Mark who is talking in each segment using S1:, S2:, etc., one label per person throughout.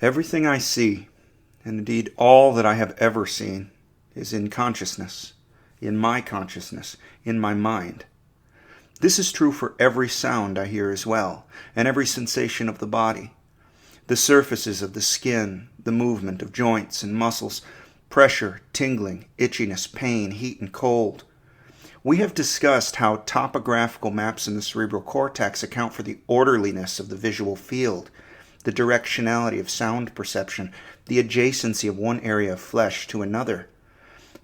S1: Everything I see, and indeed all that I have ever seen, is in consciousness, in my consciousness, in my mind. This is true for every sound I hear as well, and every sensation of the body. The surfaces of the skin, the movement of joints and muscles, pressure, tingling, itchiness, pain, heat, and cold. We have discussed how topographical maps in the cerebral cortex account for the orderliness of the visual field, the directionality of sound perception, the adjacency of one area of flesh to another.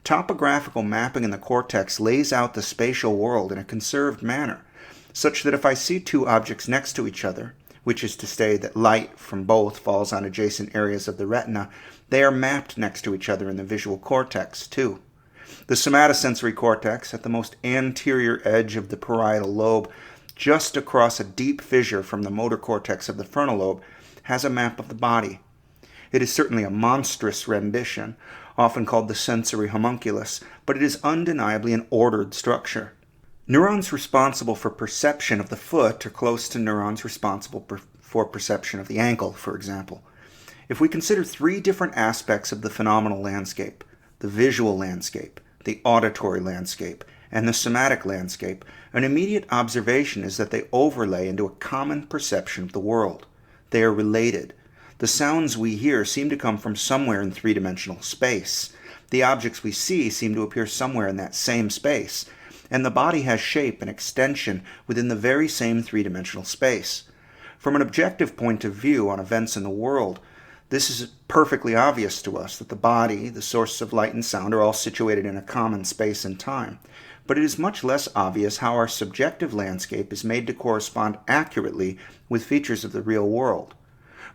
S1: Topographical mapping in the cortex lays out the spatial world in a conserved manner, such that if I see two objects next to each other, which is to say that light from both falls on adjacent areas of the retina, they are mapped next to each other in the visual cortex, too. The somatosensory cortex, at the most anterior edge of the parietal lobe, just across a deep fissure from the motor cortex of the frontal lobe, has a map of the body. It is certainly a monstrous rendition, often called the sensory homunculus, but it is undeniably an ordered structure. Neurons responsible for perception of the foot are close to neurons responsible for perception of the ankle, for example. If we consider three different aspects of the phenomenal landscape, the visual landscape, the auditory landscape, and the somatic landscape, an immediate observation is that they overlay into a common perception of the world. They are related. The sounds we hear seem to come from somewhere in three-dimensional space. The objects we see seem to appear somewhere in that same space. And the body has shape and extension within the very same three-dimensional space. From an objective point of view on events in the world, this is perfectly obvious to us that the body, the sources of light and sound, are all situated in a common space and time. But it is much less obvious how our subjective landscape is made to correspond accurately with features of the real world.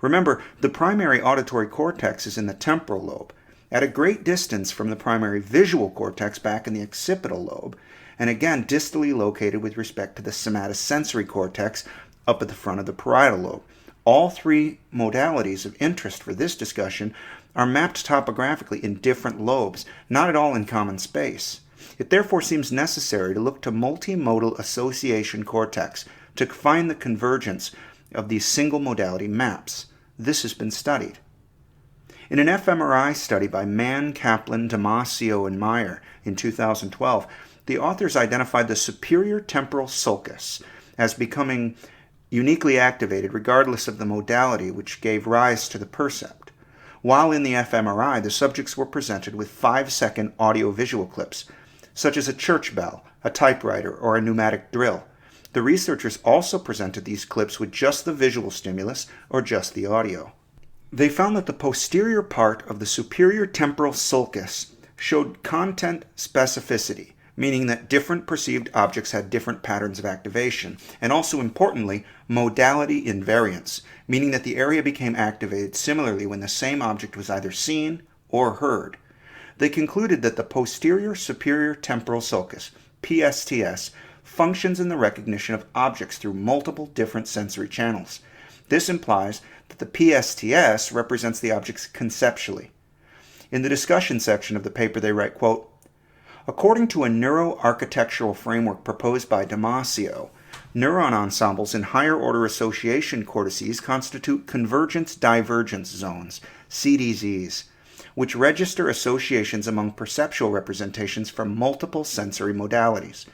S1: Remember, the primary auditory cortex is in the temporal lobe, at a great distance from the primary visual cortex back in the occipital lobe, and again distally located with respect to the somatosensory cortex up at the front of the parietal lobe. All three modalities of interest for this discussion are mapped topographically in different lobes, not at all in common space. It therefore seems necessary to look to multimodal association cortex to find the convergence of these single modality maps. This has been studied. In an fMRI study by Mann, Kaplan, Damasio, and Meyer in 2012, the authors identified the superior temporal sulcus as becoming uniquely activated regardless of the modality which gave rise to the percept. While in the fMRI, the subjects were presented with 5-second audio-visual clips, such as a church bell, a typewriter, or a pneumatic drill. The researchers also presented these clips with just the visual stimulus or just the audio. They found that the posterior part of the superior temporal sulcus showed content specificity, meaning that different perceived objects had different patterns of activation, and also importantly, modality invariance, meaning that the area became activated similarly when the same object was either seen or heard. They concluded that the posterior superior temporal sulcus, PSTS, functions in the recognition of objects through multiple different sensory channels. This implies that the PSTS represents the objects conceptually. In the discussion section of the paper they write, quote, "According to a neuroarchitectural framework proposed by Damasio, neuron ensembles in higher order association cortices constitute convergence-divergence zones, CDZs, which register associations among perceptual representations from multiple sensory modalities.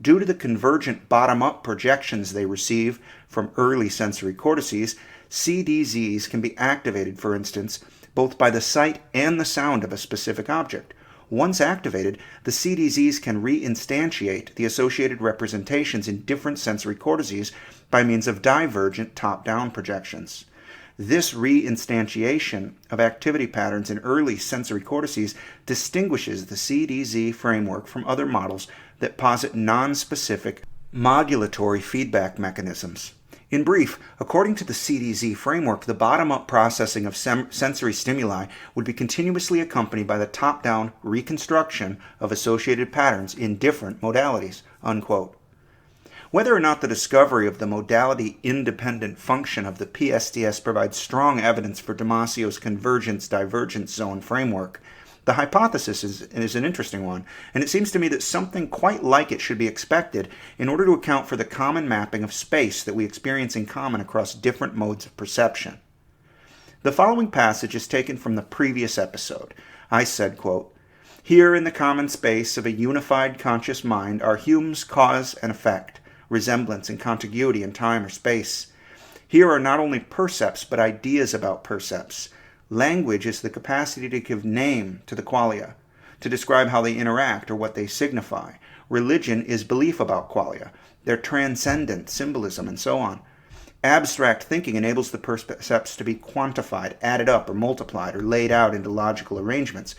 S1: Due to the convergent bottom-up projections they receive from early sensory cortices, CDZs can be activated, for instance, both by the sight and the sound of a specific object. Once activated, the CDZs can reinstantiate the associated representations in different sensory cortices by means of divergent top-down projections. This reinstantiation of activity patterns in early sensory cortices distinguishes the CDZ framework from other models that posit non-specific modulatory feedback mechanisms. In brief, according to the CDZ framework, the bottom-up processing of sensory stimuli would be continuously accompanied by the top-down reconstruction of associated patterns in different modalities." Unquote. Whether or not the discovery of the modality-independent function of the PSTS provides strong evidence for Damasio's convergence-divergence zone framework, the hypothesis is an interesting one, and it seems to me that something quite like it should be expected in order to account for the common mapping of space that we experience in common across different modes of perception. The following passage is taken from the previous episode. I said, quote, "Here in the common space of a unified conscious mind are Hume's cause and effect, resemblance and contiguity in time or space. Here are not only percepts, but ideas about percepts. Language is the capacity to give name to the qualia, to describe how they interact or what they signify. Religion is belief about qualia, their transcendent symbolism, and so on. Abstract thinking enables the percepts to be quantified, added up, or multiplied, or laid out into logical arrangements.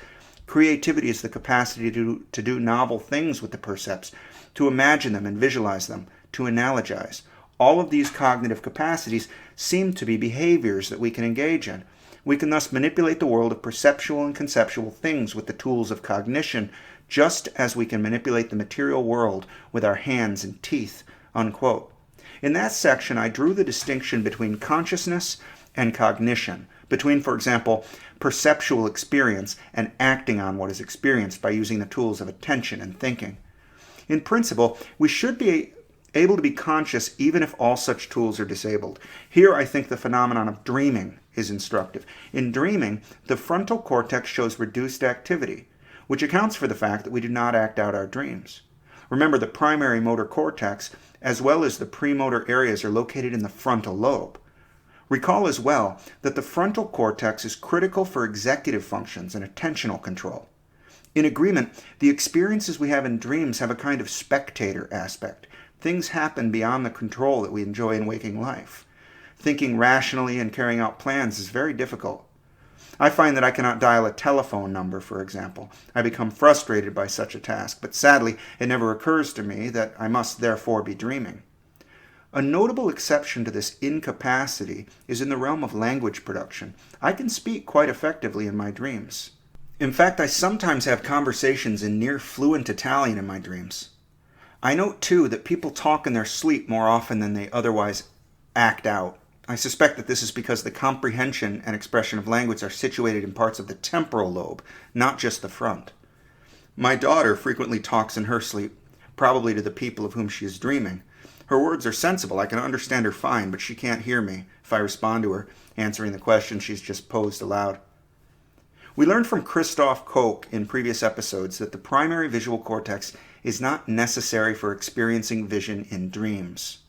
S1: Creativity is the capacity to do novel things with the percepts, to imagine them and visualize them, to analogize. All of these cognitive capacities seem to be behaviors that we can engage in. We can thus manipulate the world of perceptual and conceptual things with the tools of cognition, just as we can manipulate the material world with our hands and teeth," unquote. In that section, I drew the distinction between consciousness and cognition, between, for example, perceptual experience and acting on what is experienced by using the tools of attention and thinking. In principle, we should be able to be conscious even if all such tools are disabled. Here, I think the phenomenon of dreaming is instructive. In dreaming, the frontal cortex shows reduced activity, which accounts for the fact that we do not act out our dreams. Remember, the primary motor cortex, as well as the premotor areas, are located in the frontal lobe. Recall as well that the frontal cortex is critical for executive functions and attentional control. In agreement, the experiences we have in dreams have a kind of spectator aspect. Things happen beyond the control that we enjoy in waking life. Thinking rationally and carrying out plans is very difficult. I find that I cannot dial a telephone number, for example. I become frustrated by such a task, but sadly, it never occurs to me that I must therefore be dreaming. A notable exception to this incapacity is in the realm of language production. I can speak quite effectively in my dreams. In fact, I sometimes have conversations in near fluent Italian in my dreams. I note, too, that people talk in their sleep more often than they otherwise act out. I suspect that this is because the comprehension and expression of language are situated in parts of the temporal lobe, not just the front. My daughter frequently talks in her sleep, probably to the people of whom she is dreaming. Her words are sensible. I can understand her fine, but she can't hear me if I respond to her, answering the question she's just posed aloud. We learned from Christof Koch in previous episodes that the primary visual cortex is not necessary for experiencing vision in dreams.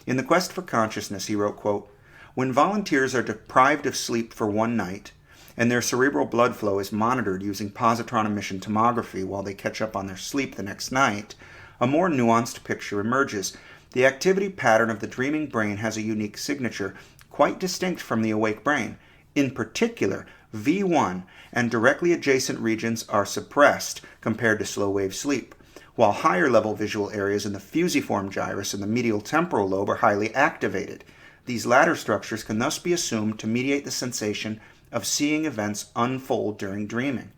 S1: In The Quest for Consciousness, he wrote, quote, "When volunteers are deprived of sleep for one night, and their cerebral blood flow is monitored using positron emission tomography while they catch up on their sleep the next night, a more nuanced picture emerges. The activity pattern of the dreaming brain has a unique signature, quite distinct from the awake brain. In particular, V1 and directly adjacent regions are suppressed compared to slow-wave sleep, while higher-level visual areas in the fusiform gyrus and the medial temporal lobe are highly activated. These latter structures can thus be assumed to mediate the sensation of seeing events unfold during dreaming.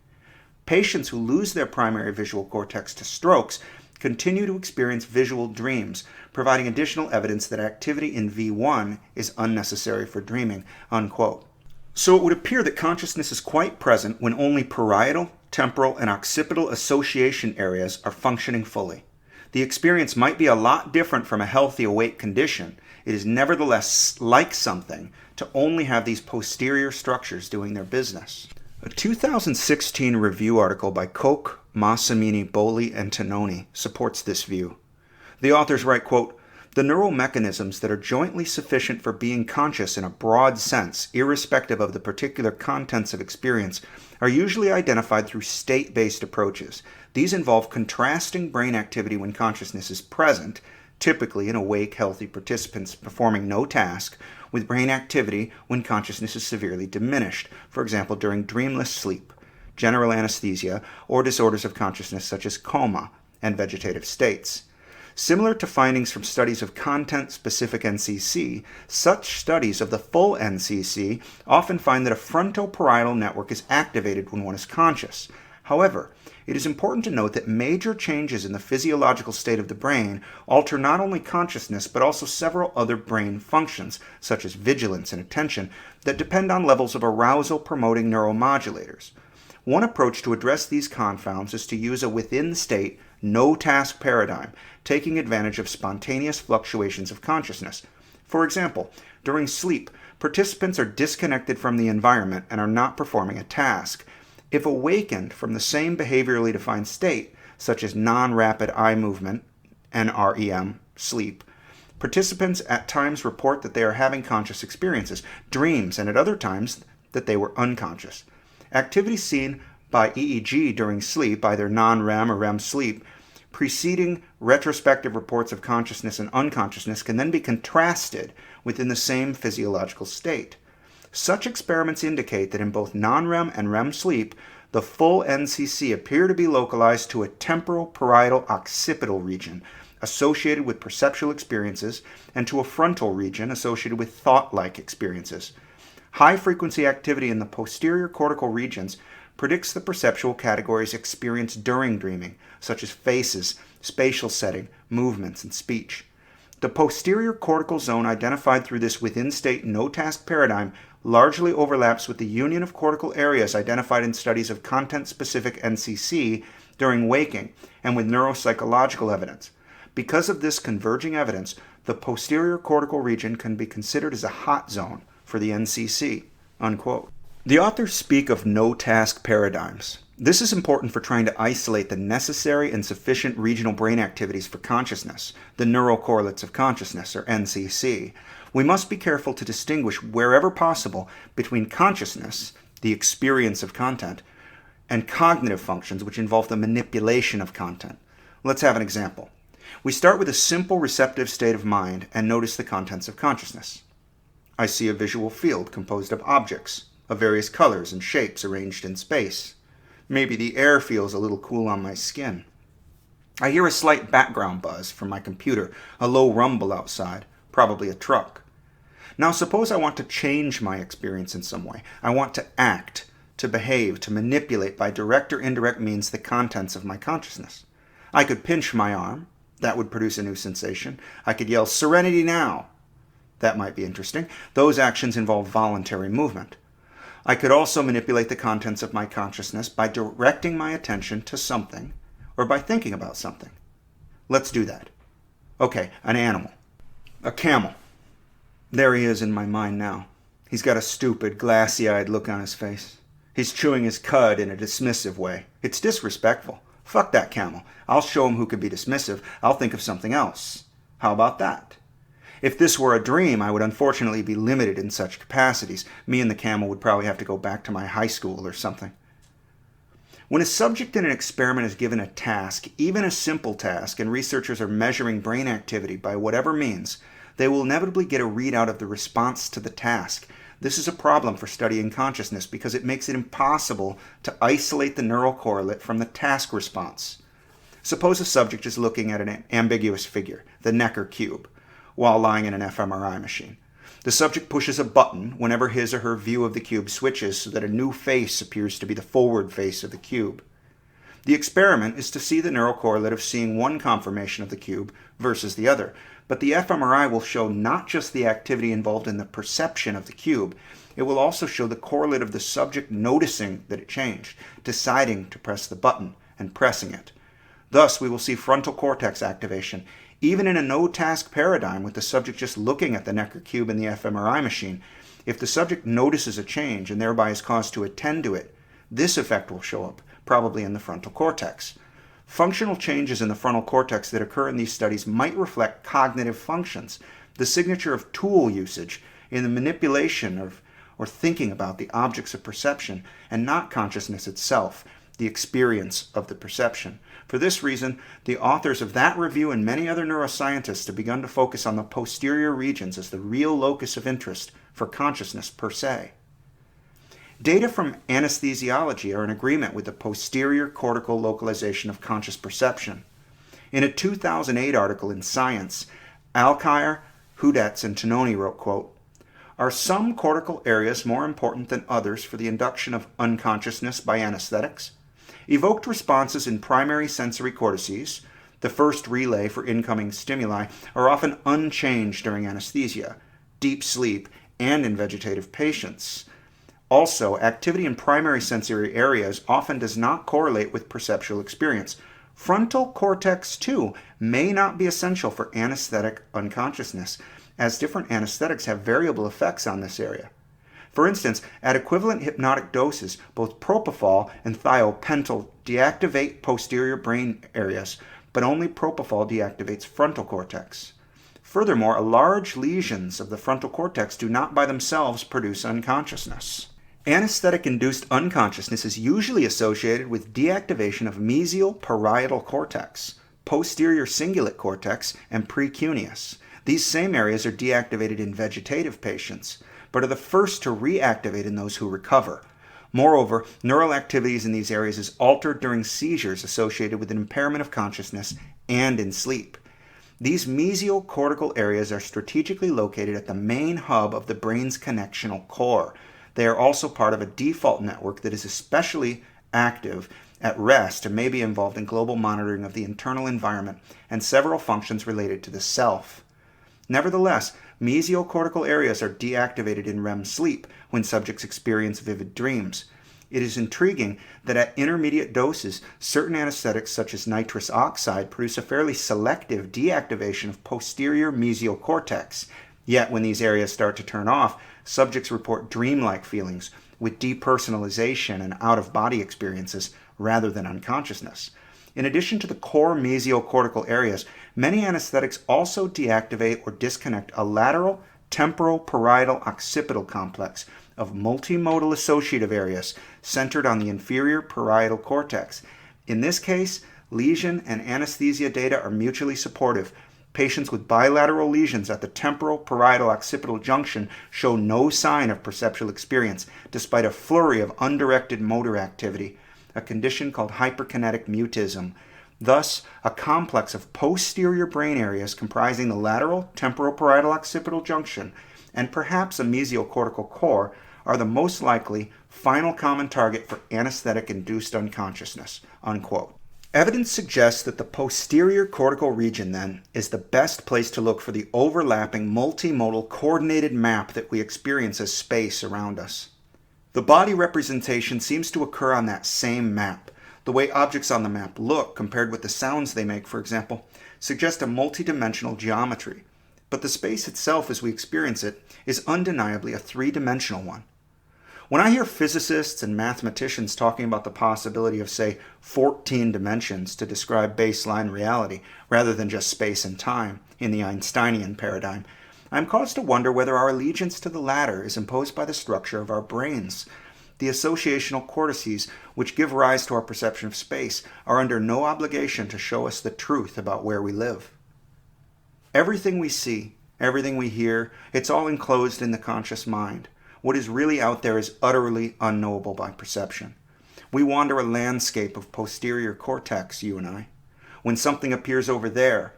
S1: Patients who lose their primary visual cortex to strokes continue to experience visual dreams, providing additional evidence that activity in V1 is unnecessary for dreaming," unquote. So it would appear that consciousness is quite present when only parietal, temporal, and occipital association areas are functioning fully. The experience might be a lot different from a healthy awake condition. It is nevertheless like something to only have these posterior structures doing their business. A 2016 review article by Koch, Massamini, Boly, and Tononi supports this view. The authors write, quote, "The neural mechanisms that are jointly sufficient for being conscious in a broad sense, irrespective of the particular contents of experience, are usually identified through state-based approaches. These involve contrasting brain activity when consciousness is present, typically in awake, healthy participants performing no task, with brain activity when consciousness is severely diminished, for example during dreamless sleep, general anesthesia, or disorders of consciousness such as coma and vegetative states. Similar to findings from studies of content-specific NCC, such studies of the full NCC often find that a frontoparietal network is activated when one is conscious. However, it is important to note that major changes in the physiological state of the brain alter not only consciousness but also several other brain functions, such as vigilance and attention, that depend on levels of arousal-promoting neuromodulators. One approach to address these confounds is to use a within-state, no-task paradigm, taking advantage of spontaneous fluctuations of consciousness. For example, during sleep, Participants are disconnected from the environment and are not performing a task. If awakened from the same behaviorally defined state, such as non-rapid eye movement, NREM, sleep, participants at times report that they are having conscious experiences, dreams, and at other times that they were unconscious. Activity seen by EEG during sleep, either non-REM or REM sleep, preceding retrospective reports of consciousness and unconsciousness can then be contrasted within the same physiological state. Such experiments indicate that in both non-REM and REM sleep, the full NCC appear to be localized to a temporal-parietal occipital region associated with perceptual experiences and to a frontal region associated with thought-like experiences. High-frequency activity in the posterior cortical regions predicts the perceptual categories experienced during dreaming, such as faces, spatial setting, movements, and speech. The posterior cortical zone identified through this within-state no-task paradigm largely overlaps with the union of cortical areas identified in studies of content-specific NCC during waking and with neuropsychological evidence. Because of this converging evidence, the posterior cortical region can be considered as a hot zone for the NCC." Unquote. The authors speak of no-task paradigms. This is important for trying to isolate the necessary and sufficient regional brain activities for consciousness, the neural correlates of consciousness, or NCC. We must be careful to distinguish wherever possible between consciousness, the experience of content, and cognitive functions which involve the manipulation of content. Let's have an example. We start with a simple receptive state of mind and notice the contents of consciousness. I see a visual field composed of objects of various colors and shapes arranged in space. Maybe the air feels a little cool on my skin. I hear a slight background buzz from my computer, a low rumble outside, probably a truck. Now suppose I want to change my experience in some way. I want to act, to behave, to manipulate by direct or indirect means the contents of my consciousness. I could pinch my arm. That would produce a new sensation. I could yell, "Serenity now!" That might be interesting. Those actions involve voluntary movement. I could also manipulate the contents of my consciousness by directing my attention to something or by thinking about something. Let's do that. Okay, an animal. A camel. There he is in my mind now. He's got a stupid, glassy-eyed look on his face. He's chewing his cud in a dismissive way. It's disrespectful. Fuck that camel. I'll show him who can be dismissive. I'll think of something else. How about that? If this were a dream, I would unfortunately be limited in such capacities. Me and the camel would probably have to go back to my high school or something. When a subject in an experiment is given a task, even a simple task, and researchers are measuring brain activity by whatever means, they will inevitably get a readout of the response to the task. This is a problem for studying consciousness because it makes it impossible to isolate the neural correlate from the task response. Suppose a subject is looking at an ambiguous figure, the Necker cube, while lying in an fMRI machine. The subject pushes a button whenever his or her view of the cube switches so that a new face appears to be the forward face of the cube. The experiment is to see the neural correlate of seeing one conformation of the cube versus the other, but the fMRI will show not just the activity involved in the perception of the cube, it will also show the correlate of the subject noticing that it changed, deciding to press the button, and pressing it. Thus, we will see frontal cortex activation, even in a no-task paradigm with the subject just looking at the Necker cube in the fMRI machine. If the subject notices a change and thereby is caused to attend to it, this effect will show up, probably in the frontal cortex. Functional changes in the frontal cortex that occur in these studies might reflect cognitive functions, the signature of tool usage in the manipulation of or thinking about the objects of perception, and not consciousness itself, the experience of the perception. For this reason, the authors of that review and many other neuroscientists have begun to focus on the posterior regions as the real locus of interest for consciousness per se. Data from anesthesiology are in agreement with the posterior cortical localization of conscious perception. In a 2008 article in Science, Alkire, Hudetz, and Tononi wrote, quote, "Are some cortical areas more important than others for the induction of unconsciousness by anesthetics? Evoked responses in primary sensory cortices, the first relay for incoming stimuli, are often unchanged during anesthesia, deep sleep, and in vegetative patients. Also, activity in primary sensory areas often does not correlate with perceptual experience. Frontal cortex, too, may not be essential for anesthetic unconsciousness, as different anesthetics have variable effects on this area. For instance, at equivalent hypnotic doses, both propofol and thiopental deactivate posterior brain areas, but only propofol deactivates frontal cortex. Furthermore, large lesions of the frontal cortex do not by themselves produce unconsciousness. Anesthetic-induced unconsciousness is usually associated with deactivation of mesial parietal cortex, posterior cingulate cortex, and precuneus. These same areas are deactivated in vegetative patients, but are the first to reactivate in those who recover. Moreover, neural activities in these areas is altered during seizures associated with an impairment of consciousness and in sleep. These mesial cortical areas are strategically located at the main hub of the brain's connectional core. They are also part of a default network that is especially active at rest and may be involved in global monitoring of the internal environment and several functions related to the self. Nevertheless, mesial cortical areas are deactivated in REM sleep when subjects experience vivid dreams. It is intriguing that at intermediate doses, certain anesthetics such as nitrous oxide produce a fairly selective deactivation of posterior mesial cortex. Yet when these areas start to turn off, subjects report dreamlike feelings with depersonalization and out-of-body experiences rather than unconsciousness. In addition to the core mesial cortical areas, many anesthetics also deactivate or disconnect a lateral temporal-parietal occipital complex of multimodal associative areas centered on the inferior parietal cortex. In this case, lesion and anesthesia data are mutually supportive. Patients with bilateral lesions at the temporal-parietal occipital junction show no sign of perceptual experience, despite a flurry of undirected motor activity, a condition called hyperkinetic mutism. Thus, a complex of posterior brain areas comprising the lateral temporal-parietal occipital junction and perhaps a mesial cortical core are the most likely final common target for anesthetic-induced unconsciousness." Unquote. Evidence suggests that the posterior cortical region, then, is the best place to look for the overlapping multimodal coordinated map that we experience as space around us. The body representation seems to occur on that same map. The way objects on the map look, compared with the sounds they make, for example, suggest a multidimensional geometry. But the space itself as we experience it is undeniably a three-dimensional one. When I hear physicists and mathematicians talking about the possibility of, say, 14 dimensions to describe baseline reality, rather than just space and time, in the Einsteinian paradigm, I am caused to wonder whether our allegiance to the latter is imposed by the structure of our brains. The associational cortices, which give rise to our perception of space, are under no obligation to show us the truth about where we live. Everything we see, everything we hear, it's all enclosed in the conscious mind. What is really out there is utterly unknowable by perception. We wander a landscape of posterior cortex, you and I. When something appears over there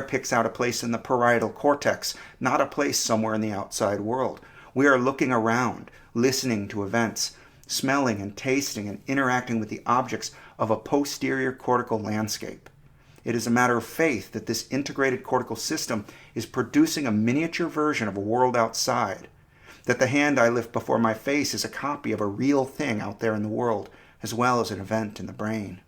S1: picks out a place in the parietal cortex, not a place somewhere in the outside world. We are looking around, listening to events, smelling and tasting and interacting with the objects of a posterior cortical landscape. It is a matter of faith that this integrated cortical system is producing a miniature version of a world outside, that the hand I lift before my face is a copy of a real thing out there in the world, as well as an event in the brain.